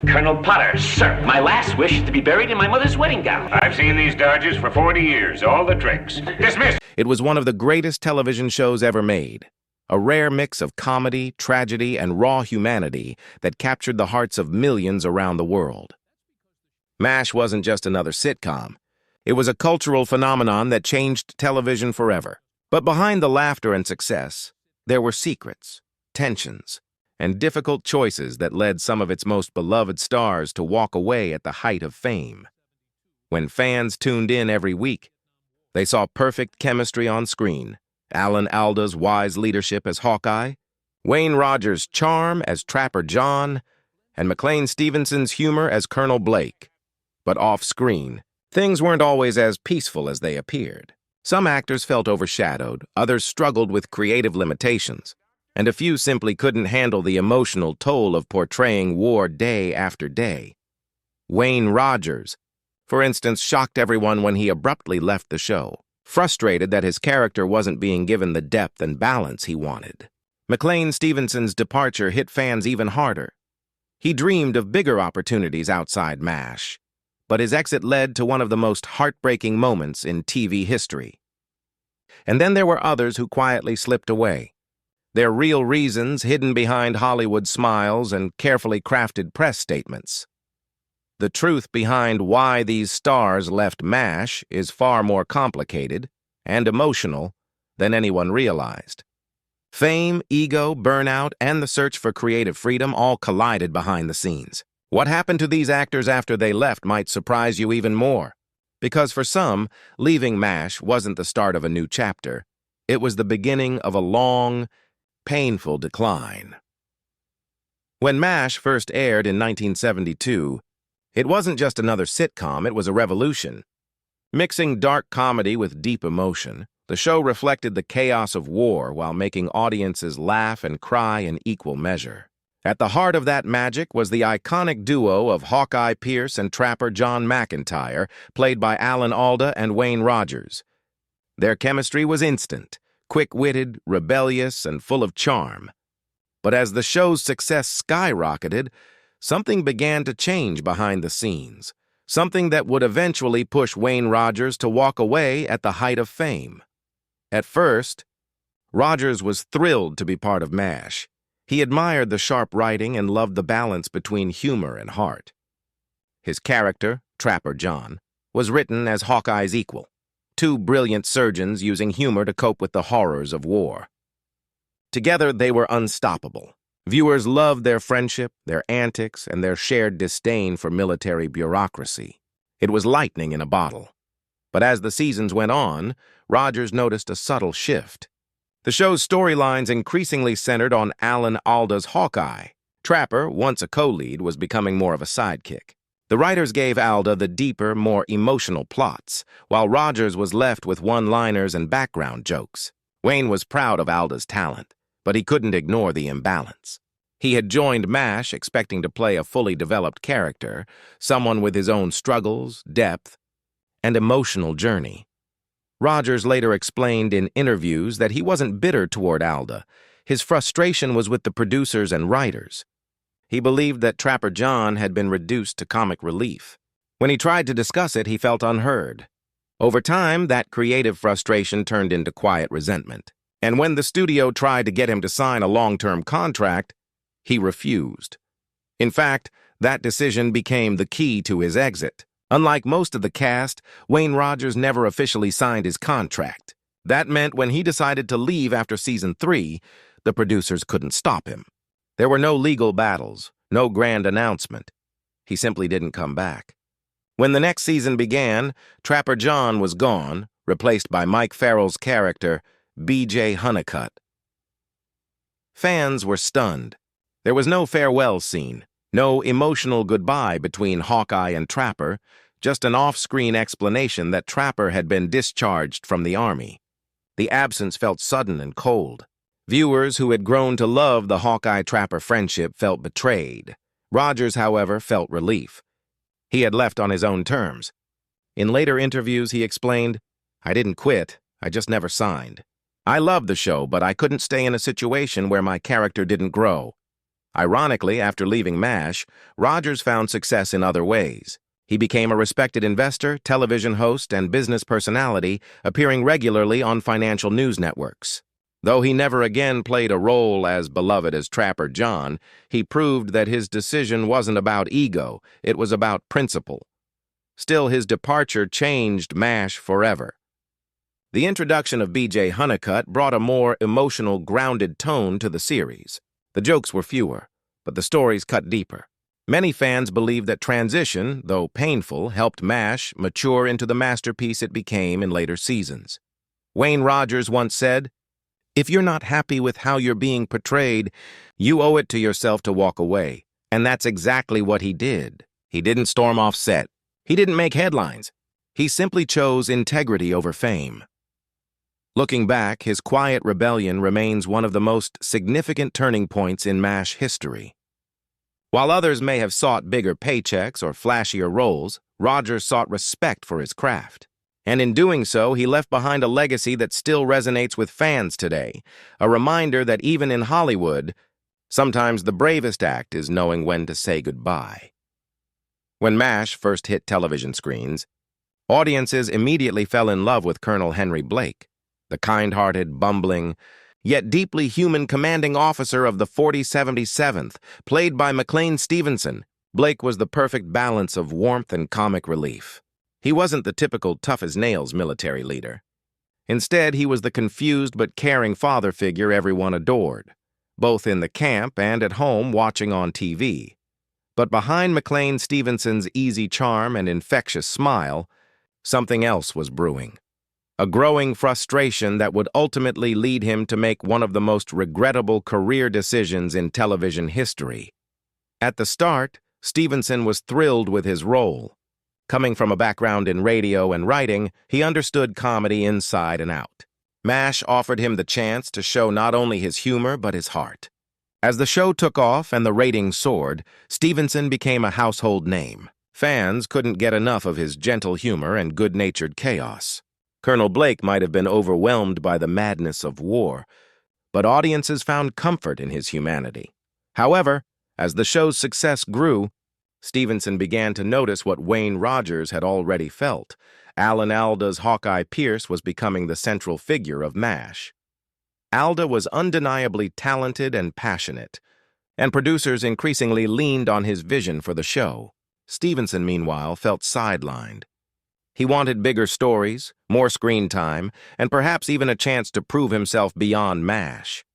Colonel Potter, sir, my last wish is to be buried in my mother's wedding gown. I've seen these Dodgers for 40 years, all the tricks. Dismissed! It was one of the greatest television shows ever made, a rare mix of comedy, tragedy, and raw humanity that captured the hearts of millions around the world. MASH wasn't just another sitcom. It was a cultural phenomenon that changed television forever. But behind the laughter and success, there were secrets, tensions, and difficult choices that led some of its most beloved stars to walk away at the height of fame. When fans tuned in every week, they saw perfect chemistry on screen, Alan Alda's wise leadership as Hawkeye, Wayne Rogers' charm as Trapper John, and McLean Stevenson's humor as Colonel Blake. But off-screen, things weren't always as peaceful as they appeared. Some actors felt overshadowed, others struggled with creative limitations, and a few simply couldn't handle the emotional toll of portraying war day after day. Wayne Rogers, for instance, shocked everyone when he abruptly left the show, frustrated that his character wasn't being given the depth and balance he wanted. McLean Stevenson's departure hit fans even harder. He dreamed of bigger opportunities outside MASH, but his exit led to one of the most heartbreaking moments in TV history. And then there were others who quietly slipped away, their real reasons hidden behind Hollywood smiles and carefully crafted press statements. The truth behind why these stars left MASH is far more complicated and emotional than anyone realized. Fame, ego, burnout, and the search for creative freedom all collided behind the scenes. What happened to these actors after they left might surprise you even more, because for some, leaving MASH wasn't the start of a new chapter. It was the beginning of a long, painful decline. When MASH first aired in 1972, it wasn't just another sitcom, it was a revolution. Mixing dark comedy with deep emotion, the show reflected the chaos of war while making audiences laugh and cry in equal measure. At the heart of that magic was the iconic duo of Hawkeye Pierce and Trapper John McIntyre, played by Alan Alda and Wayne Rogers. Their chemistry was instant, quick-witted, rebellious, and full of charm. But as the show's success skyrocketed, something began to change behind the scenes, something that would eventually push Wayne Rogers to walk away at the height of fame. At first, Rogers was thrilled to be part of MASH. He admired the sharp writing and loved the balance between humor and heart. His character, Trapper John, was written as Hawkeye's equal, two brilliant surgeons using humor to cope with the horrors of war. Together, they were unstoppable. Viewers loved their friendship, their antics, and their shared disdain for military bureaucracy. It was lightning in a bottle. But as the seasons went on, Rogers noticed a subtle shift. The show's storylines increasingly centered on Alan Alda's Hawkeye. Trapper, once a co-lead, was becoming more of a sidekick. The writers gave Alda the deeper, more emotional plots, while Rogers was left with one-liners and background jokes. Wayne was proud of Alda's talent, but he couldn't ignore the imbalance. He had joined MASH expecting to play a fully developed character, someone with his own struggles, depth, and emotional journey. Rogers later explained in interviews that he wasn't bitter toward Alda. His frustration was with the producers and writers. He believed that Trapper John had been reduced to comic relief. When he tried to discuss it, he felt unheard. Over time, that creative frustration turned into quiet resentment. And when the studio tried to get him to sign a long-term contract, he refused. In fact, that decision became the key to his exit. Unlike most of the cast, Wayne Rogers never officially signed his contract. That meant when he decided to leave after season 3, the producers couldn't stop him. There were no legal battles, no grand announcement. He simply didn't come back. When the next season began, Trapper John was gone, replaced by Mike Farrell's character, B.J. Honeycutt. Fans were stunned. There was no farewell scene, no emotional goodbye between Hawkeye and Trapper, just an off-screen explanation that Trapper had been discharged from the Army. The absence felt sudden and cold. Viewers who had grown to love the Hawkeye-Trapper friendship felt betrayed. Rogers, however, felt relief. He had left on his own terms. In later interviews, he explained, "I didn't quit, I just never signed. I loved the show, but I couldn't stay in a situation where my character didn't grow. Ironically, after leaving MASH, Rogers found success in other ways. He became a respected investor, television host, and business personality, appearing regularly on financial news networks. Though he never again played a role as beloved as Trapper John, he proved that his decision wasn't about ego, it was about principle. Still, his departure changed MASH forever. The introduction of B.J. Hunnicutt brought a more emotional, grounded tone to the series. The jokes were fewer, but the stories cut deeper. Many fans believe that transition, though painful, helped MASH mature into the masterpiece it became in later seasons. Wayne Rogers once said, "If you're not happy with how you're being portrayed, you owe it to yourself to walk away." And that's exactly what he did. He didn't storm off set. He didn't make headlines. He simply chose integrity over fame. Looking back, his quiet rebellion remains one of the most significant turning points in MASH history. While others may have sought bigger paychecks or flashier roles, Rogers sought respect for his craft. And in doing so, he left behind a legacy that still resonates with fans today, a reminder that even in Hollywood, sometimes the bravest act is knowing when to say goodbye. When MASH first hit television screens, audiences immediately fell in love with Colonel Henry Blake, the kind-hearted, bumbling, yet deeply human commanding officer of the 4077th, played by McLean Stevenson. Blake was the perfect balance of warmth and comic relief. He wasn't the typical tough-as-nails military leader. Instead, he was the confused but caring father figure everyone adored, both in the camp and at home watching on TV. But behind McLean Stevenson's easy charm and infectious smile, something else was brewing. A growing frustration that would ultimately lead him to make one of the most regrettable career decisions in television history. At the start, Stevenson was thrilled with his role. Coming from a background in radio and writing, he understood comedy inside and out. MASH offered him the chance to show not only his humor but his heart. As the show took off and the ratings soared, Stevenson became a household name. Fans couldn't get enough of his gentle humor and good-natured chaos. Colonel Blake might have been overwhelmed by the madness of war, but audiences found comfort in his humanity. However, as the show's success grew, Stevenson began to notice what Wayne Rogers had already felt. Alan Alda's Hawkeye Pierce was becoming the central figure of MASH. Alda was undeniably talented and passionate, and producers increasingly leaned on his vision for the show. Stevenson, meanwhile, felt sidelined. He wanted bigger stories, more screen time, and perhaps even a chance to prove himself beyond MASH.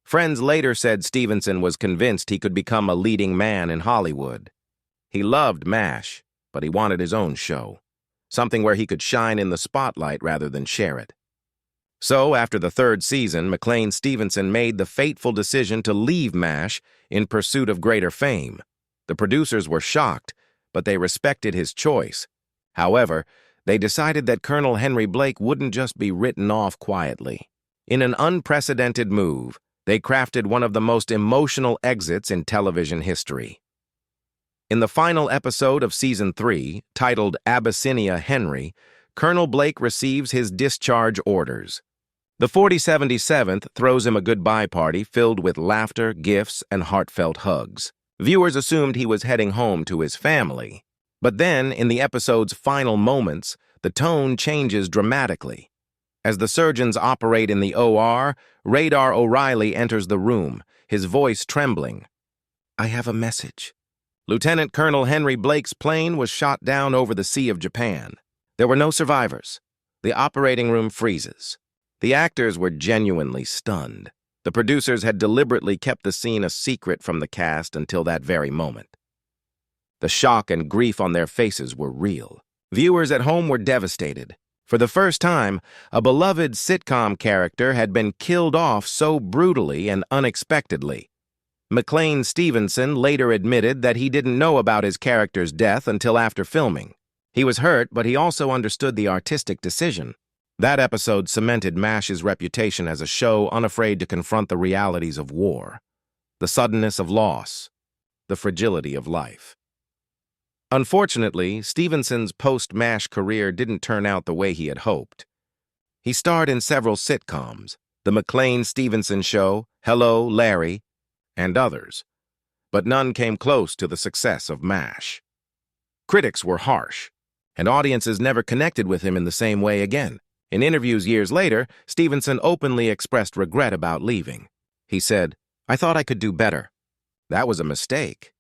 Friends later said Stevenson was convinced he could become a leading man in Hollywood. He loved MASH, but he wanted his own show, something where he could shine in the spotlight rather than share it. So, after the third season, McLean Stevenson made the fateful decision to leave MASH in pursuit of greater fame. The producers were shocked, but they respected his choice. However, they decided that Colonel Henry Blake wouldn't just be written off quietly. In an unprecedented move, they crafted one of the most emotional exits in television history. In the final episode of Season 3, titled Abyssinia Henry, Colonel Blake receives his discharge orders. The 4077th throws him a goodbye party filled with laughter, gifts, and heartfelt hugs. Viewers assumed he was heading home to his family. But then, in the episode's final moments, the tone changes dramatically. As the surgeons operate in the OR, Radar O'Reilly enters the room, his voice trembling. "I have a message." Lieutenant Colonel Henry Blake's plane was shot down over the Sea of Japan. There were no survivors. The operating room freezes. The actors were genuinely stunned. The producers had deliberately kept the scene a secret from the cast until that very moment. The shock and grief on their faces were real. Viewers at home were devastated. For the first time, a beloved sitcom character had been killed off so brutally and unexpectedly. McLean Stevenson later admitted that he didn't know about his character's death until after filming. He was hurt, but he also understood the artistic decision. That episode cemented MASH's reputation as a show unafraid to confront the realities of war, the suddenness of loss, the fragility of life. Unfortunately, Stevenson's post-MASH career didn't turn out the way he had hoped. He starred in several sitcoms, The McLean Stevenson Show, Hello, Larry, and others. but none came close to the success of MASH. Critics were harsh, and audiences never connected with him in the same way again. In interviews years later, Stevenson openly expressed regret about leaving. He said, "I thought I could do better. That was a mistake."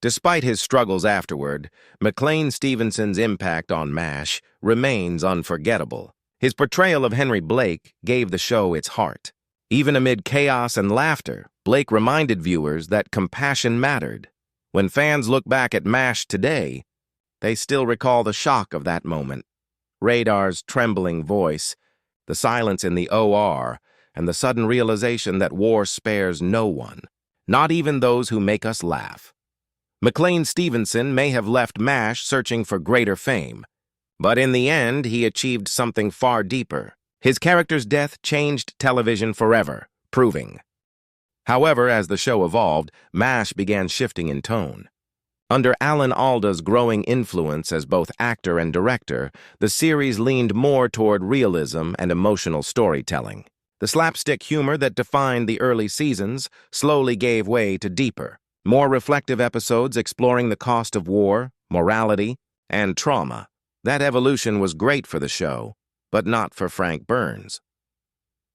Despite his struggles afterward, McLean Stevenson's impact on MASH remains unforgettable. His portrayal of Henry Blake gave the show its heart. Even amid chaos and laughter, Blake reminded viewers that compassion mattered. When fans look back at MASH today, they still recall the shock of that moment. Radar's trembling voice, the silence in the OR, and the sudden realization that war spares no one, not even those who make us laugh. McLean Stevenson may have left MASH searching for greater fame, but in the end, he achieved something far deeper. His character's death changed television forever, proving. However, as the show evolved, MASH began shifting in tone. Under Alan Alda's growing influence as both actor and director, the series leaned more toward realism and emotional storytelling. The slapstick humor that defined the early seasons slowly gave way to deeper, more reflective episodes exploring the cost of war, morality, and trauma. That evolution was great for the show, but not for Frank Burns.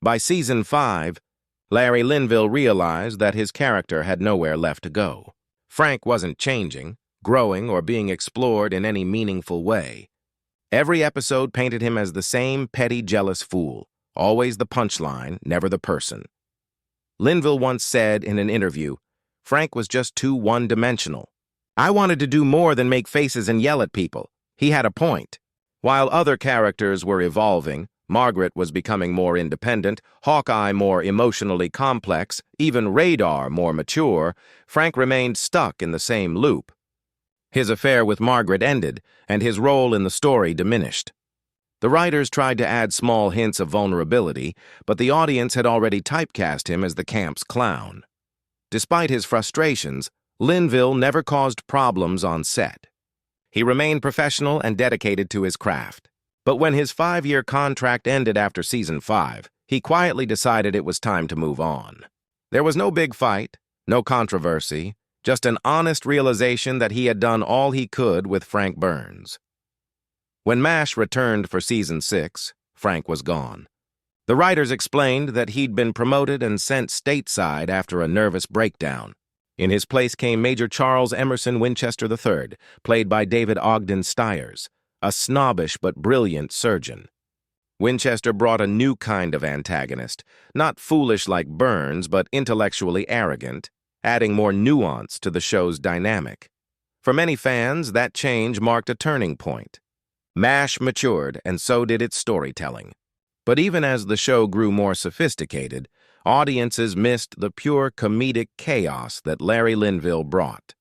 By season 5, Larry Linville realized that his character had nowhere left to go. Frank wasn't changing, growing, or being explored in any meaningful way. Every episode painted him as the same petty, jealous fool, always the punchline, never the person. Linville once said in an interview, "Frank was just too one-dimensional. I wanted to do more than make faces and yell at people. He had a point." While other characters were evolving, Margaret was becoming more independent, Hawkeye more emotionally complex, even Radar more mature, Frank remained stuck in the same loop. His affair with Margaret ended, and his role in the story diminished. The writers tried to add small hints of vulnerability, but the audience had already typecast him as the camp's clown. Despite his frustrations, Linville never caused problems on set. He remained professional and dedicated to his craft. But when his 5-year contract ended after season 5, he quietly decided it was time to move on. There was no big fight, no controversy, just an honest realization that he had done all he could with Frank Burns. When MASH returned for season 6, Frank was gone. The writers explained that he'd been promoted and sent stateside after a nervous breakdown. In his place came Major Charles Emerson Winchester III, played by David Ogden Stiers, a snobbish but brilliant surgeon. Winchester brought a new kind of antagonist, not foolish like Burns, but intellectually arrogant, adding more nuance to the show's dynamic. For many fans, that change marked a turning point. MASH matured, and so did its storytelling. But even as the show grew more sophisticated, audiences missed the pure comedic chaos that Larry Linville brought.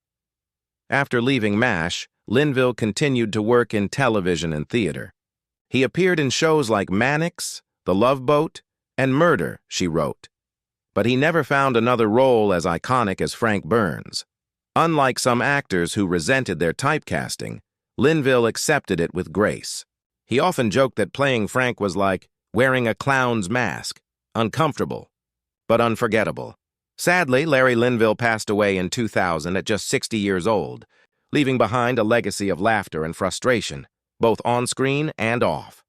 After leaving MASH, Linville continued to work in television and theater. He appeared in shows like Mannix, The Love Boat, and Murder, She Wrote. But he never found another role as iconic as Frank Burns. Unlike some actors who resented their typecasting, Linville accepted it with grace. He often joked that playing Frank was like wearing a clown's mask, uncomfortable, but unforgettable. Sadly, Larry Linville passed away in 2000 at just 60 years old, leaving behind a legacy of laughter and frustration, both on-screen and off.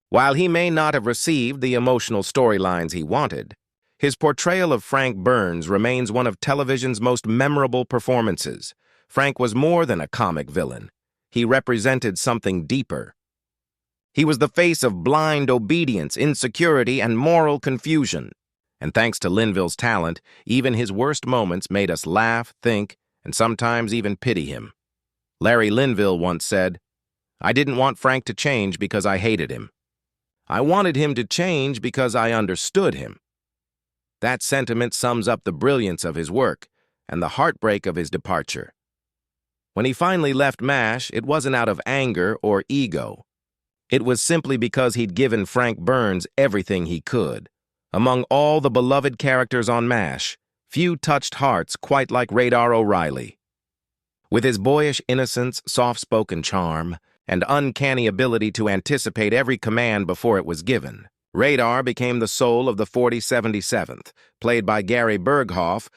While he may not have received the emotional storylines he wanted, his portrayal of Frank Burns remains one of television's most memorable performances. Frank was more than a comic villain. He represented something deeper. He was the face of blind obedience, insecurity, and moral confusion. And thanks to Linville's talent, even his worst moments made us laugh, think, and sometimes even pity him. Larry Linville once said, "I didn't want Frank to change because I hated him. I wanted him to change because I understood him." That sentiment sums up the brilliance of his work and the heartbreak of his departure. When he finally left MASH, it wasn't out of anger or ego. It was simply because he'd given Frank Burns everything he could. Among all the beloved characters on MASH, few touched hearts quite like Radar O'Reilly. With his boyish innocence, soft-spoken charm, and uncanny ability to anticipate every command before it was given, Radar became the soul of the 4077th. Played by Gary Berghoff,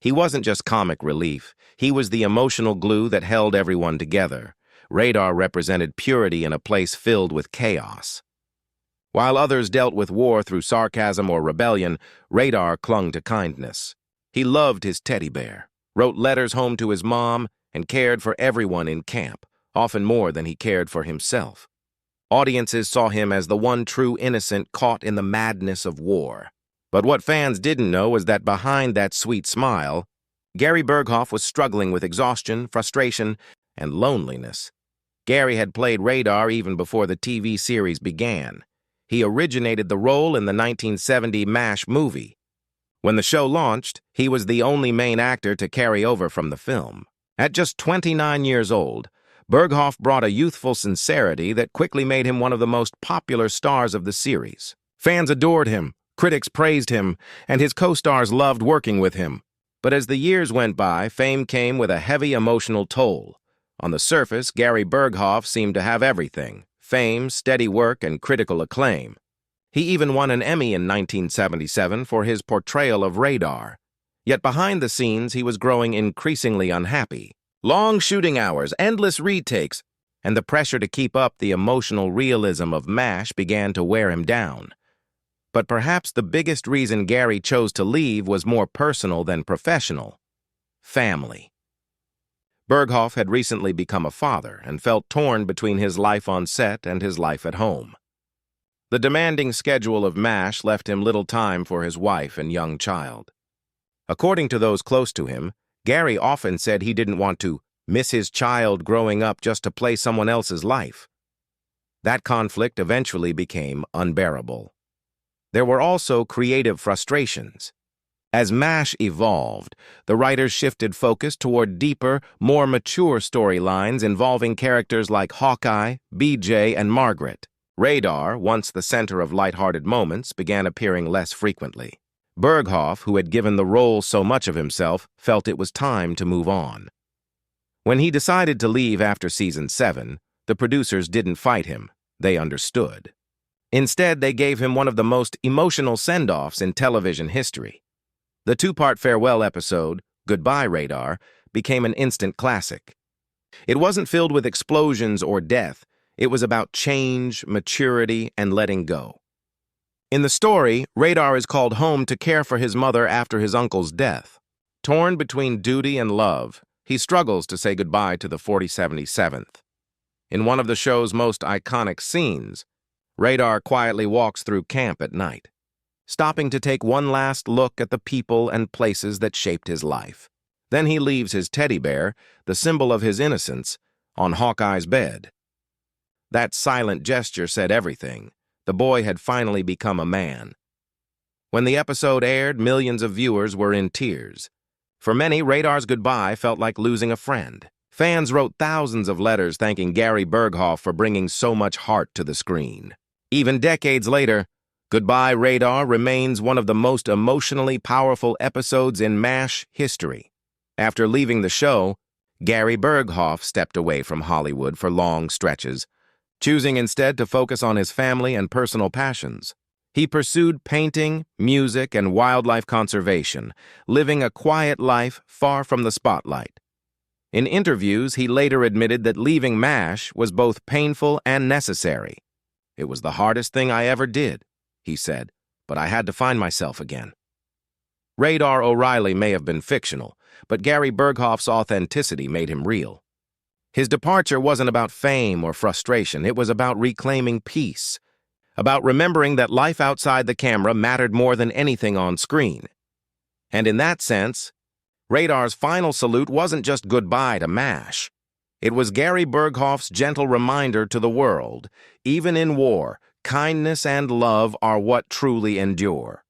He wasn't just comic relief. He was the emotional glue that held everyone together. Radar represented purity in a place filled with chaos. While others dealt with war through sarcasm or rebellion, Radar clung to kindness. He loved his teddy bear, wrote letters home to his mom, and cared for everyone in camp, often more than he cared for himself. Audiences saw him as the one true innocent caught in the madness of war. But what fans didn't know was that behind that sweet smile, Gary Berghoff was struggling with exhaustion, frustration, and loneliness. Gary had played Radar even before the TV series began. He originated the role in the 1970 MASH movie. When the show launched, he was the only main actor to carry over from the film. At just 29 years old, Berghoff brought a youthful sincerity that quickly made him one of the most popular stars of the series. Fans adored him, critics praised him, and his co-stars loved working with him. But as the years went by, fame came with a heavy emotional toll. On the surface, Gary Berghoff seemed to have everything: fame, steady work, and critical acclaim. He even won an Emmy in 1977 for his portrayal of Radar. Yet behind the scenes, he was growing increasingly unhappy. Long shooting hours, endless retakes, and the pressure to keep up the emotional realism of MASH began to wear him down. But perhaps the biggest reason Gary chose to leave was more personal than professional: family. Berghoff had recently become a father and felt torn between his life on set and his life at home. The demanding schedule of MASH left him little time for his wife and young child. According to those close to him, Gary often said he didn't want to miss his child growing up just to play someone else's life. That conflict eventually became unbearable. There were also creative frustrations. As MASH evolved, the writers shifted focus toward deeper, more mature storylines involving characters like Hawkeye, BJ, and Margaret. Radar, once the center of lighthearted moments, began appearing less frequently. Berghoff, who had given the role so much of himself, felt it was time to move on. When he decided to leave after season 7, the producers didn't fight him. They understood. Instead, they gave him one of the most emotional send-offs in television history. The 2-part farewell episode, Goodbye, Radar, became an instant classic. It wasn't filled with explosions or death. It was about change, maturity, and letting go. In the story, Radar is called home to care for his mother after his uncle's death. Torn between duty and love, he struggles to say goodbye to the 4077th. In one of the show's most iconic scenes, Radar quietly walks through camp at night, stopping to take one last look at the people and places that shaped his life. Then he leaves his teddy bear, the symbol of his innocence, on Hawkeye's bed. That silent gesture said everything. The boy had finally become a man. When the episode aired, millions of viewers were in tears. For many, Radar's goodbye felt like losing a friend. Fans wrote thousands of letters thanking Gary Berghoff for bringing so much heart to the screen. Even decades later, Goodbye, Radar remains one of the most emotionally powerful episodes in MASH history. After leaving the show, Gary Berghoff stepped away from Hollywood for long stretches, choosing instead to focus on his family and personal passions. He pursued painting, music, and wildlife conservation, living a quiet life far from the spotlight. In interviews, he later admitted that leaving MASH was both painful and necessary. "It was the hardest thing I ever did," he said, "but I had to find myself again." Radar O'Reilly may have been fictional, but Gary Berghoff's authenticity made him real. His departure wasn't about fame or frustration. It was about reclaiming peace, about remembering that life outside the camera mattered more than anything on screen. And in that sense, Radar's final salute wasn't just goodbye to MASH. It was Gary Berghoff's gentle reminder to the world: even in war, kindness and love are what truly endure.